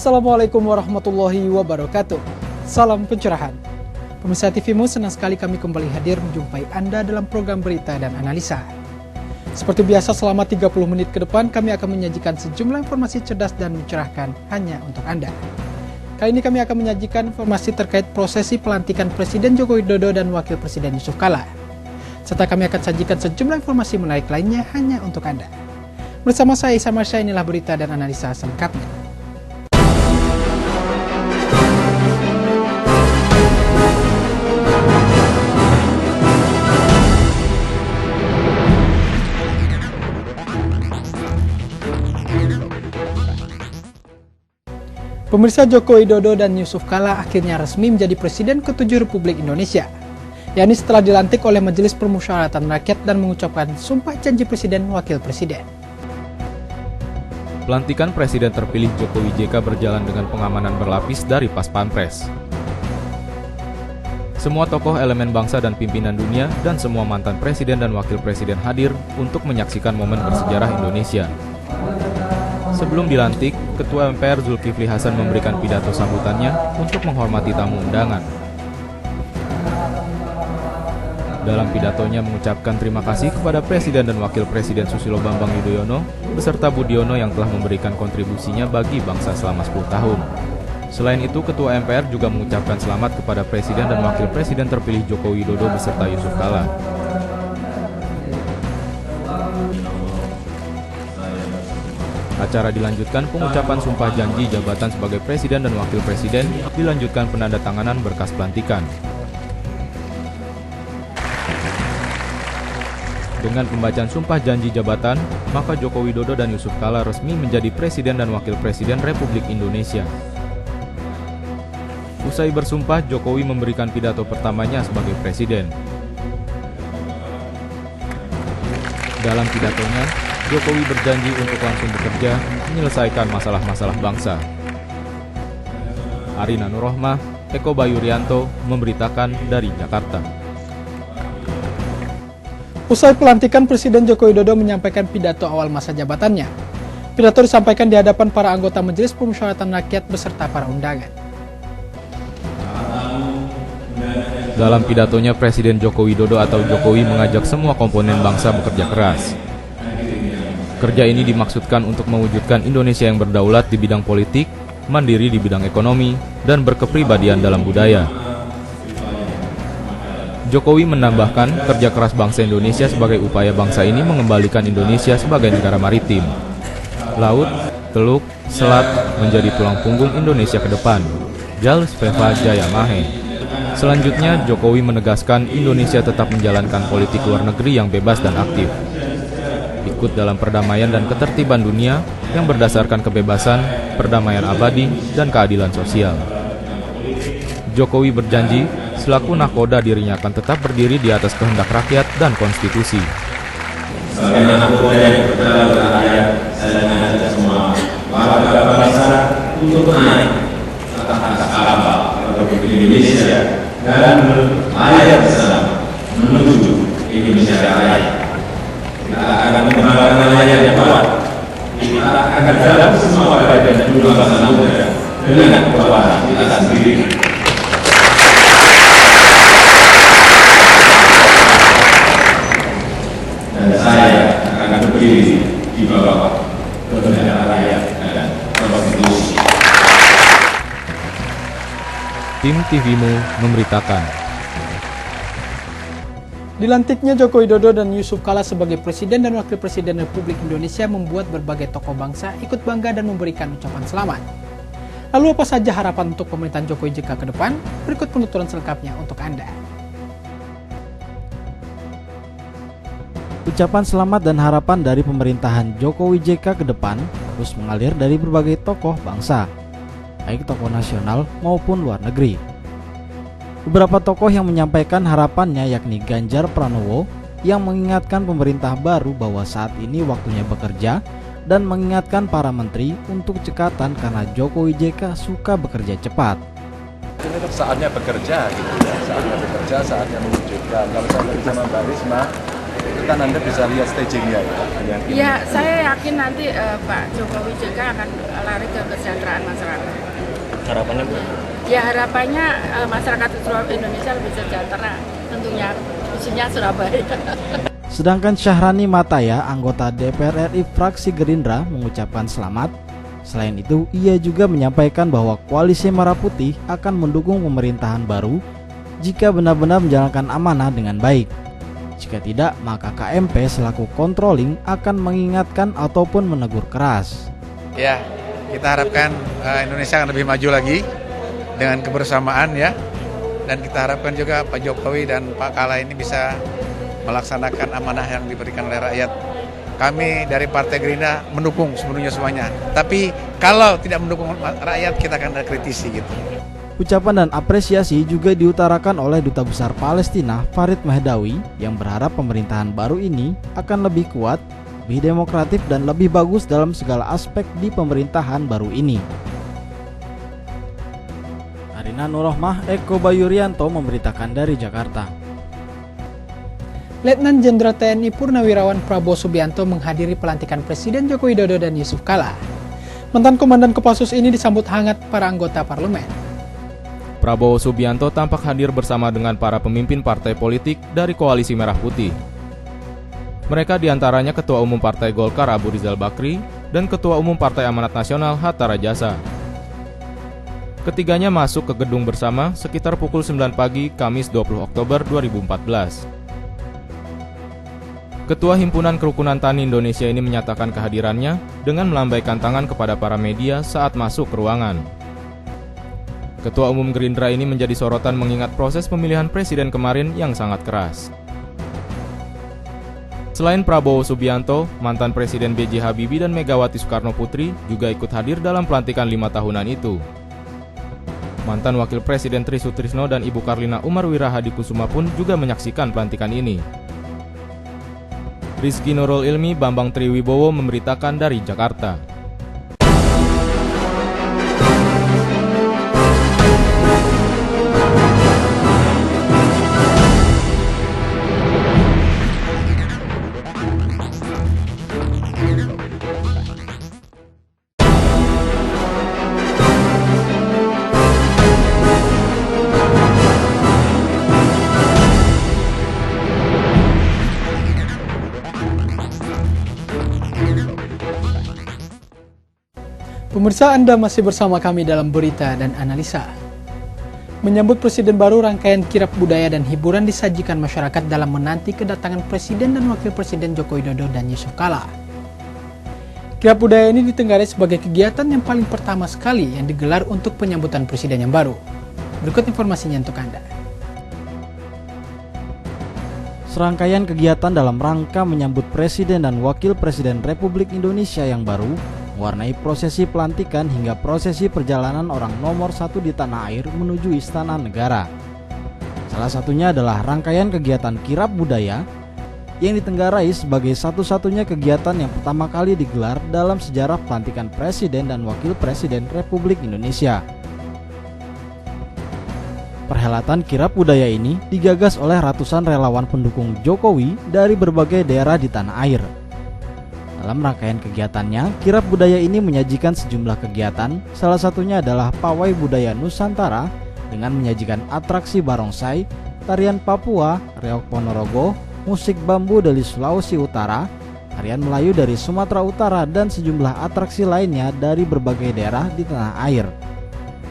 Assalamualaikum warahmatullahi wabarakatuh. Salam pencerahan. Pemirsa TVMU, senang sekali kami kembali hadir menjumpai Anda dalam program berita dan analisa. Seperti biasa, selama 30 menit ke depan kami akan menyajikan sejumlah informasi cerdas dan mencerahkan hanya untuk Anda. Kali ini kami akan menyajikan informasi terkait prosesi pelantikan Presiden Joko Widodo dan Wakil Presiden Yusuf Kala. Serta kami akan sajikan sejumlah informasi menarik lainnya hanya untuk Anda. Bersama saya Isa Marsha, inilah berita dan analisa selengkapnya. Pemirsa, Joko Widodo dan Yusuf Kala akhirnya resmi menjadi Presiden ke-7 Republik Indonesia, yakni setelah dilantik oleh Majelis Permusyawaratan Rakyat dan mengucapkan sumpah janji Presiden Wakil Presiden. Pelantikan Presiden terpilih Jokowi JK berjalan dengan pengamanan berlapis dari Pas Pampres. Semua tokoh elemen bangsa dan pimpinan dunia dan semua mantan Presiden dan Wakil Presiden hadir untuk menyaksikan momen bersejarah Indonesia. Sebelum dilantik, Ketua MPR Zulkifli Hasan memberikan pidato sambutannya untuk menghormati tamu undangan. Dalam pidatonya mengucapkan terima kasih kepada Presiden dan Wakil Presiden Susilo Bambang Yudhoyono beserta Budiono yang telah memberikan kontribusinya bagi bangsa selama 10 tahun. Selain itu, Ketua MPR juga mengucapkan selamat kepada Presiden dan Wakil Presiden terpilih Joko Widodo beserta Yusuf Kala. Acara dilanjutkan pengucapan sumpah janji jabatan sebagai Presiden dan Wakil Presiden, dilanjutkan penandatanganan berkas pelantikan. Dengan pembacaan sumpah janji jabatan, maka Joko Widodo dan Yusuf Kala resmi menjadi Presiden dan Wakil Presiden Republik Indonesia. Usai bersumpah, Jokowi memberikan pidato pertamanya sebagai Presiden. Dalam pidatonya, Jokowi berjanji untuk langsung bekerja menyelesaikan masalah-masalah bangsa. Arina Nurrohmah, Eko Bayurianto memberitakan dari Jakarta. Usai pelantikan, Presiden Joko Widodo menyampaikan pidato awal masa jabatannya. Pidato disampaikan di hadapan para anggota Majelis Permusyawaratan Rakyat beserta para undangan. Dalam pidatonya, Presiden Joko Widodo atau Jokowi mengajak semua komponen bangsa bekerja keras. Kerja ini dimaksudkan untuk mewujudkan Indonesia yang berdaulat di bidang politik, mandiri di bidang ekonomi, dan berkepribadian dalam budaya. Jokowi menambahkan kerja keras bangsa Indonesia sebagai upaya bangsa ini mengembalikan Indonesia sebagai negara maritim. Laut, teluk, selat menjadi tulang punggung Indonesia ke depan. Jal Speva Jayamahe. Selanjutnya, Jokowi menegaskan Indonesia tetap menjalankan politik luar negeri yang bebas dan aktif. Ikut dalam perdamaian dan ketertiban dunia yang berdasarkan kebebasan, perdamaian abadi, dan keadilan sosial. Jokowi berjanji, selaku nahkoda dirinya akan tetap berdiri di atas kehendak rakyat dan konstitusi. Sebagai nahkoda yang berjalan rakyat, saya mengajak semua warga bangsa untuk naik ke atas kapal Republik Indonesia dan berlayar bersama menuju Indonesia Raya. Kita akan mengembangkan layar yang kuat. Kita akan dalam semua bagian dunia bangsa muda dengan kekuatan kita sendiri. Dan saya akan berdiri di bawah bendera rakyat dan konstitusi. Tim TVMU memberitakan. Dilantiknya Joko Widodo dan Yusuf Kala sebagai Presiden dan Wakil Presiden Republik Indonesia membuat berbagai tokoh bangsa ikut bangga dan memberikan ucapan selamat. Lalu apa saja harapan untuk pemerintahan Jokowi JK ke depan? Berikut penuturan selengkapnya untuk Anda. Ucapan selamat dan harapan dari pemerintahan Jokowi JK ke depan terus mengalir dari berbagai tokoh bangsa, baik tokoh nasional maupun luar negeri. Beberapa tokoh yang menyampaikan harapannya yakni Ganjar Pranowo yang mengingatkan pemerintah baru bahwa saat ini waktunya bekerja dan mengingatkan para menteri untuk cekatan karena Jokowi JK suka bekerja cepat. Saatnya bekerja gitu ya, saatnya bekerja, saatnya mewujudkan. Kalau saya dari sama Mbak Risma, Itu kan Anda bisa lihat stagingnya ya. Ya, saya yakin nanti Pak Jokowi JK akan lari ke kesejahteraan masyarakat. Harapannya Bu? Ya harapannya masyarakat seluruh Indonesia lebih sejahtera, tentunya khususnya Surabaya. Sedangkan Syahrani Mataya, anggota DPR RI fraksi Gerindra, mengucapkan selamat. Selain itu, ia juga menyampaikan bahwa koalisi Merah Putih akan mendukung pemerintahan baru jika benar-benar menjalankan amanah dengan baik. Jika tidak, maka KMP selaku controlling akan mengingatkan ataupun menegur keras. Ya, kita harapkan Indonesia akan lebih maju lagi dengan kebersamaan ya. Dan kita harapkan juga Pak Jokowi dan Pak Kala ini bisa melaksanakan amanah yang diberikan oleh rakyat. Kami dari Partai Gerindra mendukung sepenuhnya semuanya. Tapi kalau tidak mendukung rakyat, kita akan kritisi gitu. Ucapan dan apresiasi juga diutarakan oleh Duta Besar Palestina Farid Mahdawi yang berharap pemerintahan baru ini akan lebih kuat, lebih demokratif dan lebih bagus dalam segala aspek di pemerintahan baru ini. Arina Nurrohmah, Eko Bayurianto memberitakan dari Jakarta. Letnan Jenderal TNI Purnawirawan Prabowo Subianto menghadiri pelantikan Presiden Joko Widodo dan Yusuf Kala. Mantan Komandan Kopassus ini disambut hangat para anggota parlemen. Prabowo Subianto tampak hadir bersama dengan para pemimpin partai politik dari Koalisi Merah Putih. Mereka diantaranya Ketua Umum Partai Golkar Abu Rizal Bakri dan Ketua Umum Partai Amanat Nasional Hatta Rajasa. Ketiganya masuk ke gedung bersama sekitar pukul 9 pagi Kamis 20 Oktober 2014. Ketua Himpunan Kerukunan Tani Indonesia ini menyatakan kehadirannya dengan melambaikan tangan kepada para media saat masuk ke ruangan. Ketua Umum Gerindra ini menjadi sorotan mengingat proses pemilihan presiden kemarin yang sangat keras. Selain Prabowo Subianto, mantan Presiden B.J. Habibie dan Megawati Soekarno Putri juga ikut hadir dalam pelantikan 5 tahunan itu. Mantan Wakil Presiden Tri Sutrisno dan Ibu Karlina Umar Wirahadikusuma pun juga menyaksikan pelantikan ini. Rizky Nurul Ilmi Bambang Triwibowo memberitakan dari Jakarta. Pemirsa, Anda masih bersama kami dalam berita dan analisa. Menyambut Presiden baru, rangkaian kirap budaya dan hiburan disajikan masyarakat dalam menanti kedatangan Presiden dan Wakil Presiden Joko Widodo dan Yusuf Kala. Kirap budaya ini ditenggarai sebagai kegiatan yang paling pertama sekali yang digelar untuk penyambutan Presiden yang baru. Berikut informasinya untuk Anda. Serangkaian kegiatan dalam rangka menyambut Presiden dan Wakil Presiden Republik Indonesia yang baru mewarnai prosesi pelantikan hingga prosesi perjalanan orang nomor 1 di tanah air menuju Istana Negara. Salah satunya adalah rangkaian kegiatan kirap budaya yang ditenggarai sebagai satu-satunya kegiatan yang pertama kali digelar dalam sejarah pelantikan Presiden dan Wakil Presiden Republik Indonesia. Perhelatan kirap budaya ini digagas oleh ratusan relawan pendukung Jokowi dari berbagai daerah di tanah air. Dalam rangkaian kegiatannya, kirap budaya ini menyajikan sejumlah kegiatan, salah satunya adalah pawai budaya Nusantara dengan menyajikan atraksi barongsai, tarian Papua, reok Ponorogo, musik bambu dari Sulawesi Utara, tarian Melayu dari Sumatera Utara, dan sejumlah atraksi lainnya dari berbagai daerah di tanah air.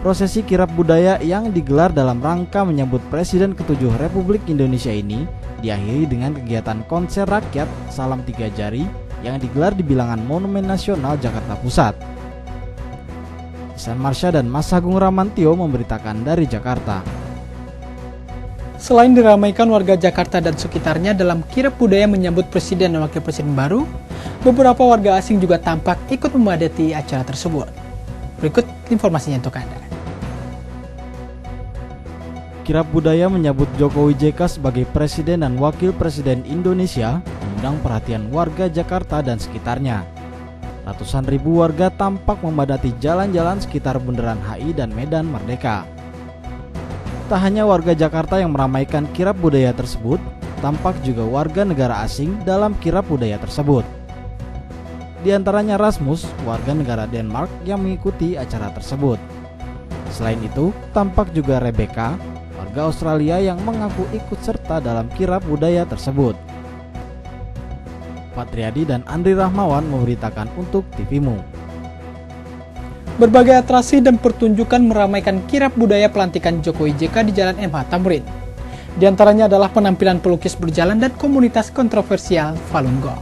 Prosesi kirap budaya yang digelar dalam rangka menyambut Presiden ke-7 Republik Indonesia ini diakhiri dengan kegiatan konser rakyat Salam 3 Jari yang digelar di bilangan Monumen Nasional Jakarta Pusat. Ihsan Marsha dan Mas Agung Ramantio memberitakan dari Jakarta. Selain diramaikan warga Jakarta dan sekitarnya dalam kirap budaya menyambut Presiden dan Wakil Presiden baru, beberapa warga asing juga tampak ikut memadati acara tersebut. Berikut informasinya untuk Anda. Kirap budaya menyambut Jokowi JK sebagai Presiden dan Wakil Presiden Indonesia mengundang perhatian warga Jakarta dan sekitarnya. Ratusan ribu warga tampak memadati jalan-jalan sekitar Bundaran HI dan Medan Merdeka. Tak hanya warga Jakarta yang meramaikan kirap budaya tersebut, tampak juga warga negara asing dalam kirab budaya tersebut. Di antaranya Rasmus, warga negara Denmark yang mengikuti acara tersebut. Selain itu, tampak juga Rebecca, warga Australia yang mengaku ikut serta dalam kirab budaya tersebut. Patriadi dan Andri Rahmawan memberitakan untuk TVMU. Berbagai atraksi dan pertunjukan meramaikan kirab budaya pelantikan Jokowi JK di Jalan MH Tamrin. Di antaranya adalah penampilan pelukis berjalan dan komunitas kontroversial Falun Gong.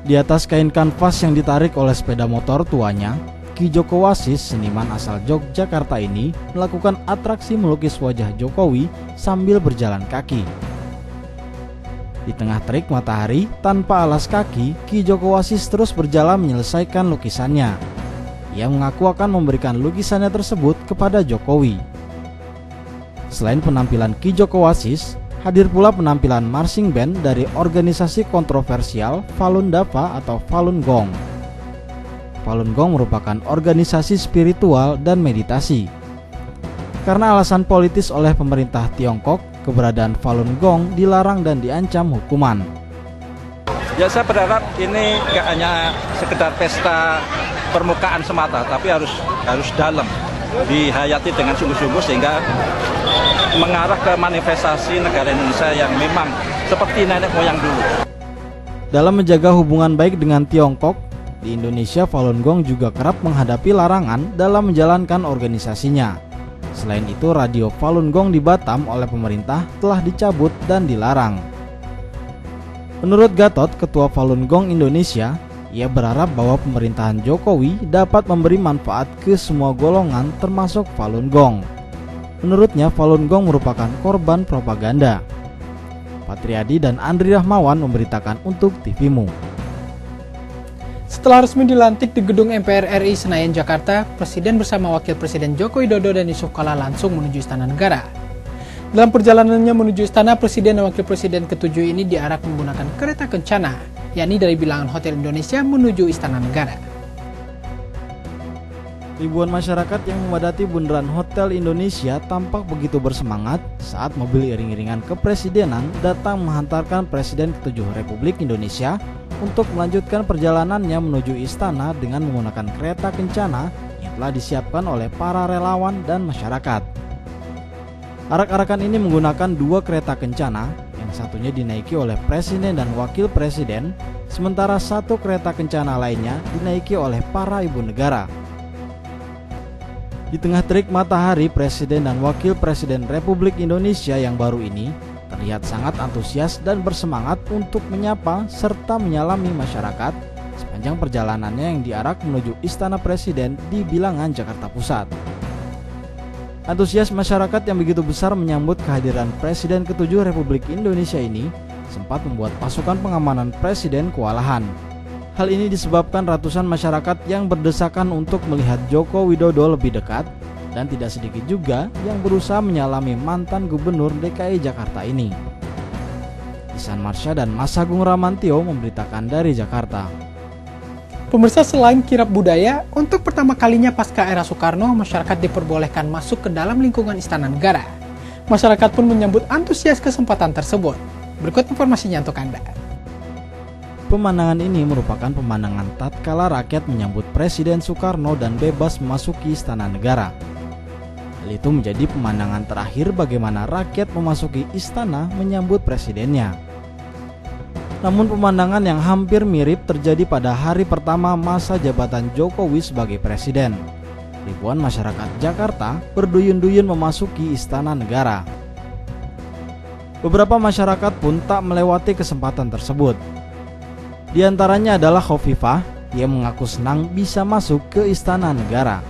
Di atas kain kanvas yang ditarik oleh sepeda motor tuanya, Ki Joko Wasis, seniman asal Yogyakarta ini, melakukan atraksi melukis wajah Jokowi sambil berjalan kaki. Di tengah terik matahari, tanpa alas kaki, Ki Joko Wasis terus berjalan menyelesaikan lukisannya. Ia mengaku akan memberikan lukisannya tersebut kepada Jokowi. Selain penampilan Ki Joko Wasis, hadir pula penampilan marching band dari organisasi kontroversial Falun Dafa atau Falun Gong. Falun Gong merupakan organisasi spiritual dan meditasi. Karena alasan politis oleh pemerintah Tiongkok, keberadaan Falun Gong dilarang dan diancam hukuman. Ya, saya berharap ini nggak hanya sekedar pesta permukaan semata, tapi harus dalam, dihayati dengan sungguh-sungguh sehingga mengarah ke manifestasi negara Indonesia yang memang seperti nenek moyang dulu. Dalam menjaga hubungan baik dengan Tiongkok, di Indonesia Falun Gong juga kerap menghadapi larangan dalam menjalankan organisasinya. Selain itu, radio Falun Gong di Batam oleh pemerintah telah dicabut dan dilarang. Menurut Gatot, Ketua Falun Gong Indonesia, ia berharap bahwa pemerintahan Jokowi dapat memberi manfaat ke semua golongan termasuk Falun Gong. Menurutnya, Falun Gong merupakan korban propaganda. Patriadi dan Andri Rahmawan memberitakan untuk TVMU. Setelah resmi dilantik di gedung MPR RI Senayan, Jakarta, Presiden bersama Wakil Presiden Joko Widodo dan Yusuf Kala langsung menuju Istana Negara. Dalam perjalanannya menuju Istana, Presiden dan Wakil Presiden ke-7 ini diarak menggunakan kereta kencana, yakni dari bilangan Hotel Indonesia menuju Istana Negara. Ribuan masyarakat yang memadati bundaran Hotel Indonesia tampak begitu bersemangat saat mobil iring-iringan kepresidenan datang menghantarkan Presiden ke-7 Republik Indonesia untuk melanjutkan perjalanannya menuju istana dengan menggunakan kereta kencana yang telah disiapkan oleh para relawan dan masyarakat. Arak-arakan ini menggunakan 2 kereta kencana, yang satunya dinaiki oleh Presiden dan Wakil Presiden, sementara 1 kereta kencana lainnya dinaiki oleh para ibu negara. Di tengah terik matahari, Presiden dan Wakil Presiden Republik Indonesia yang baru ini terlihat sangat antusias dan bersemangat untuk menyapa serta menyalami masyarakat sepanjang perjalanannya yang diarak menuju Istana Presiden di Bilangan, Jakarta Pusat. Antusias masyarakat yang begitu besar menyambut kehadiran Presiden ke-7 Republik Indonesia ini sempat membuat pasukan pengamanan Presiden kewalahan. Hal ini disebabkan ratusan masyarakat yang berdesakan untuk melihat Joko Widodo lebih dekat, dan tidak sedikit juga yang berusaha menyalami mantan Gubernur DKI Jakarta ini. Ihsan Marsha dan Mas Agung Ramantio memberitakan dari Jakarta. Pemirsa, selain kirab budaya, untuk pertama kalinya pasca era Soekarno, masyarakat diperbolehkan masuk ke dalam lingkungan Istana Negara. Masyarakat pun menyambut antusias kesempatan tersebut. Berikut informasinya untuk Anda. Pemandangan ini merupakan pemandangan tatkala rakyat menyambut Presiden Soekarno dan bebas memasuki Istana Negara. Hal itu menjadi pemandangan terakhir bagaimana rakyat memasuki istana menyambut presidennya. Namun pemandangan yang hampir mirip terjadi pada hari pertama masa jabatan Jokowi sebagai presiden. Ribuan masyarakat Jakarta berduyun-duyun memasuki Istana Negara. Beberapa masyarakat pun tak melewati kesempatan tersebut. Di antaranya adalah Khofifah yang mengaku senang bisa masuk ke Istana Negara.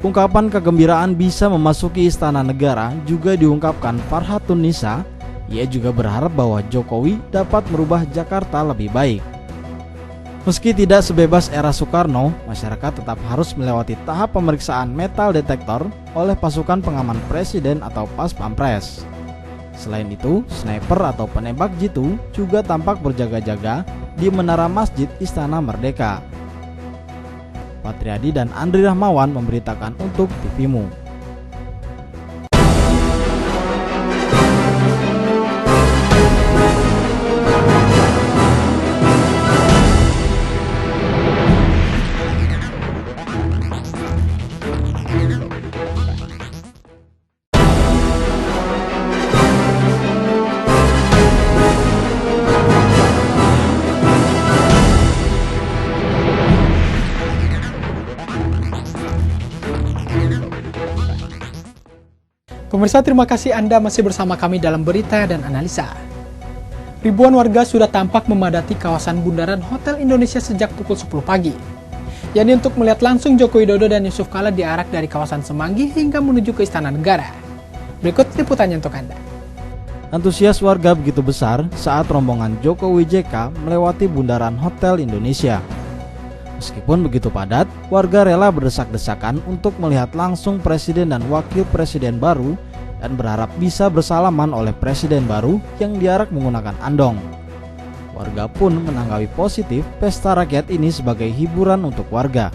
Ungkapan kegembiraan bisa memasuki Istana Negara juga diungkapkan Farhatun Nisa. Ia juga berharap bahwa Jokowi dapat merubah Jakarta lebih baik. Meski tidak sebebas era Soekarno, masyarakat tetap harus melewati tahap pemeriksaan metal detektor oleh pasukan pengaman presiden atau Pas Pampres. Selain itu, sniper atau penembak jitu juga tampak berjaga-jaga di menara Masjid Istana Merdeka. Patriadi dan Andri Rahmawan memberitakan untuk TVMU. Pemirsa, terima kasih Anda masih bersama kami dalam berita dan analisa. Ribuan warga sudah tampak memadati kawasan bundaran Hotel Indonesia sejak pukul 10 pagi. Yakni untuk melihat langsung Joko Widodo dan Yusuf Kala diarak dari kawasan Semanggi hingga menuju ke Istana Negara. Berikut liputannya untuk Anda. Antusias warga begitu besar saat rombongan Jokowi JK melewati bundaran Hotel Indonesia. Meskipun begitu padat, warga rela berdesak-desakan untuk melihat langsung presiden dan wakil presiden baru dan berharap bisa bersalaman oleh presiden baru yang diarak menggunakan andong. Warga pun menanggapi positif pesta rakyat ini sebagai hiburan untuk warga.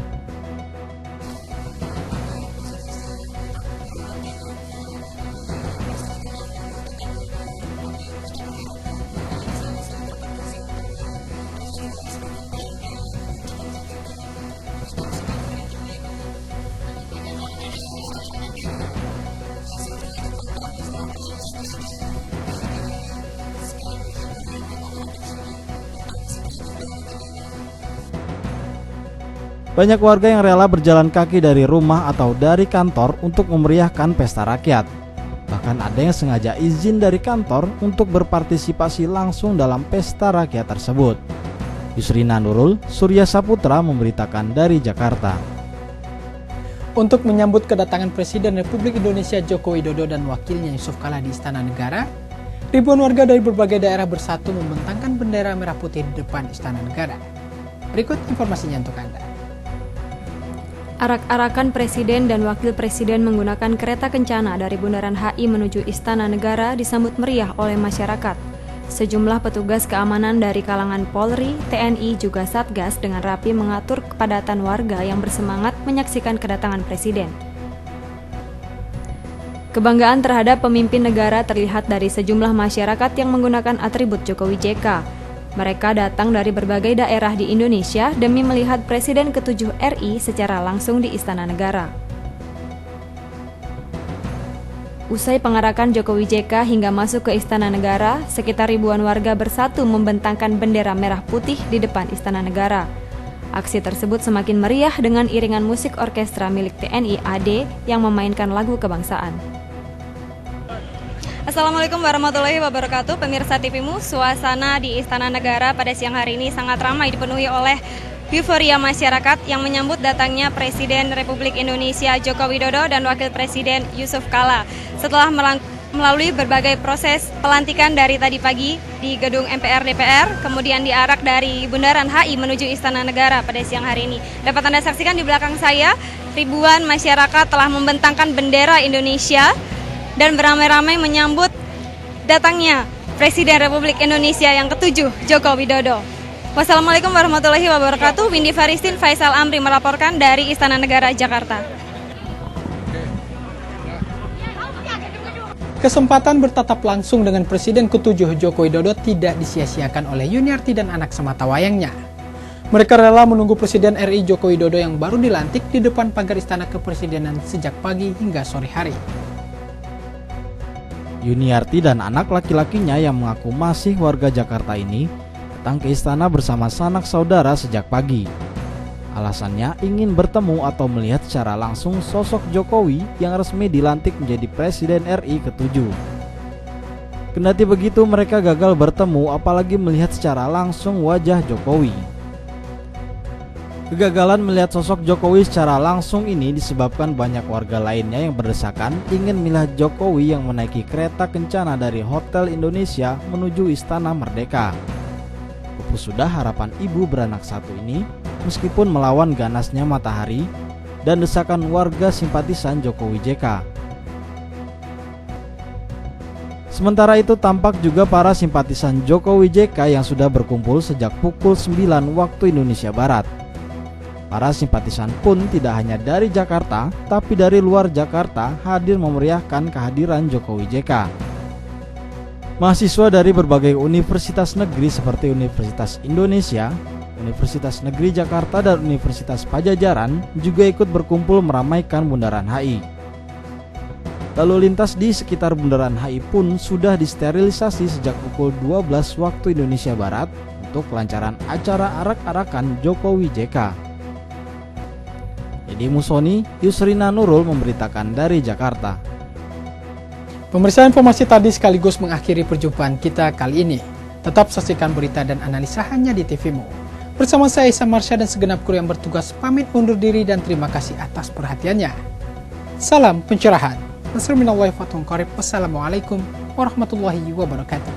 Banyak warga yang rela berjalan kaki dari rumah atau dari kantor untuk memeriahkan pesta rakyat. Bahkan ada yang sengaja izin dari kantor untuk berpartisipasi langsung dalam pesta rakyat tersebut. Yusrina Nurul, Surya Saputra memberitakan dari Jakarta. Untuk menyambut kedatangan Presiden Republik Indonesia Joko Widodo dan wakilnya Yusuf Kala di Istana Negara, ribuan warga dari berbagai daerah bersatu membentangkan bendera merah putih di depan Istana Negara. Berikut informasinya untuk Anda. Arak-arakan Presiden dan Wakil Presiden menggunakan kereta kencana dari Bundaran HI menuju Istana Negara disambut meriah oleh masyarakat. Sejumlah petugas keamanan dari kalangan Polri, TNI, juga Satgas dengan rapi mengatur kepadatan warga yang bersemangat menyaksikan kedatangan Presiden. Kebanggaan terhadap pemimpin negara terlihat dari sejumlah masyarakat yang menggunakan atribut Jokowi JK. Mereka datang dari berbagai daerah di Indonesia demi melihat Presiden ke-7 RI secara langsung di Istana Negara. Usai pengarakan Jokowi JK hingga masuk ke Istana Negara, sekitar ribuan warga bersatu membentangkan bendera merah putih di depan Istana Negara. Aksi tersebut semakin meriah dengan iringan musik orkestra milik TNI AD yang memainkan lagu kebangsaan. Assalamualaikum warahmatullahi wabarakatuh. Pemirsa TVMU, suasana di Istana Negara pada siang hari ini sangat ramai dipenuhi oleh euforia masyarakat yang menyambut datangnya Presiden Republik Indonesia Joko Widodo dan Wakil Presiden Yusuf Kala. Setelah melalui berbagai proses pelantikan dari tadi pagi di gedung MPR DPR, kemudian diarak dari Bundaran HI menuju Istana Negara pada siang hari ini. Dapat Anda saksikan di belakang saya, ribuan masyarakat telah membentangkan bendera Indonesia dan beramai-ramai menyambut datangnya Presiden Republik Indonesia yang ke-7, Joko Widodo. Wassalamualaikum warahmatullahi wabarakatuh. Windy Faristin, Faisal Amri melaporkan dari Istana Negara, Jakarta. Kesempatan bertatap langsung dengan Presiden ke-7 Joko Widodo tidak disia-siakan oleh Yuniarti dan anak sematawayangnya. Mereka rela menunggu Presiden RI Joko Widodo yang baru dilantik di depan pagar Istana Kepresidenan sejak pagi hingga sore hari. Yuniarti dan anak laki-lakinya yang mengaku masih warga Jakarta ini datang ke istana bersama sanak saudara sejak pagi. Alasannya ingin bertemu atau melihat secara langsung sosok Jokowi yang resmi dilantik menjadi Presiden RI ke-7. Kendati begitu, mereka gagal bertemu apalagi melihat secara langsung wajah Jokowi. Kegagalan melihat sosok Jokowi secara langsung ini disebabkan banyak warga lainnya yang berdesakan ingin melihat Jokowi yang menaiki kereta kencana dari Hotel Indonesia menuju Istana Merdeka. Pupus sudah harapan ibu beranak satu ini meskipun melawan ganasnya matahari dan desakan warga simpatisan Jokowi JK. Sementara itu tampak juga para simpatisan Jokowi JK yang sudah berkumpul sejak pukul 9 waktu Indonesia Barat. Para simpatisan pun tidak hanya dari Jakarta, tapi dari luar Jakarta hadir memeriahkan kehadiran Jokowi JK. Mahasiswa dari berbagai universitas negeri seperti Universitas Indonesia, Universitas Negeri Jakarta, dan Universitas Pajajaran juga ikut berkumpul meramaikan Bundaran HI. Lalu lintas di sekitar Bundaran HI pun sudah disterilisasi sejak pukul 12 waktu Indonesia Barat untuk kelancaran acara arak-arakan Jokowi JK. Jadi Musoni, Yusrina Nurul memberitakan dari Jakarta. Pemirsa, informasi tadi sekaligus mengakhiri perjumpaan kita kali ini. Tetap saksikan berita dan analisa hanya di TVMU. Bersama saya Isa Marsha dan segenap kru yang bertugas pamit undur diri dan terima kasih atas perhatiannya. Salam pencerahan. Wassalamualaikum warahmatullahi wabarakatuh.